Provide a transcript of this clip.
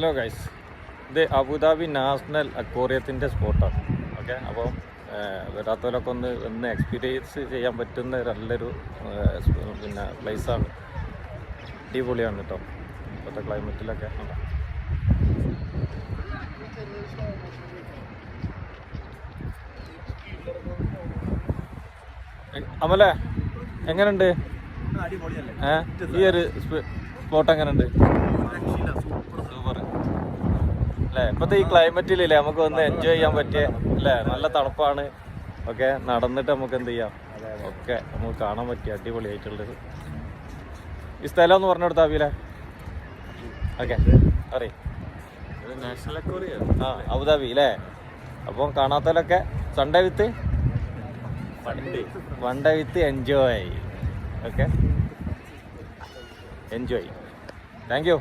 Hello guys, ഇത് Abu Dhabi national അക്വേറിയത്തിൻ്റെ സ്പോട്ടാണ്. Okay, അപ്പോൾ വരാത്തവരൊക്കെ ഒന്ന് എക്സ്പീരിയൻസ് ചെയ്യാൻ പറ്റുന്ന നല്ലൊരു പിന്നെ പ്ലേസാണ്. അടിപൊളിയാണ് കേട്ടോ ഇപ്പോഴത്തെ ക്ലൈമറ്റിലൊക്കെ. അമലേ, എങ്ങനെയുണ്ട് ഈ ഒരു സ്പോട്ട്? എങ്ങനെയുണ്ട്? സൂപ്പർ അല്ലേ? ഇപ്പോഴത്തെ ഈ ക്ലൈമറ്റിലല്ലേ നമുക്ക് ഒന്ന് എൻജോയ് ചെയ്യാൻ പറ്റിയ അല്ലേ? നല്ല തണുപ്പാണ്. ഓക്കെ, നടന്നിട്ട് നമുക്ക് എന്ത് ചെയ്യാം, ഒക്കെ നമുക്ക് കാണാൻ പറ്റിയ അടിപൊളിയായിട്ടുള്ളത് ഈ സ്ഥലം ഒന്ന് പറഞ്ഞു കൊടുത്താ അബീലെ. ഓക്കെ, പറയും നാഷണൽ അക്വേറിയം അബുദാബി അല്ലേ? അപ്പോൾ കാണാത്തവരൊക്കെ Sunday with one day with enjoy. Okay, enjoy. Thank U.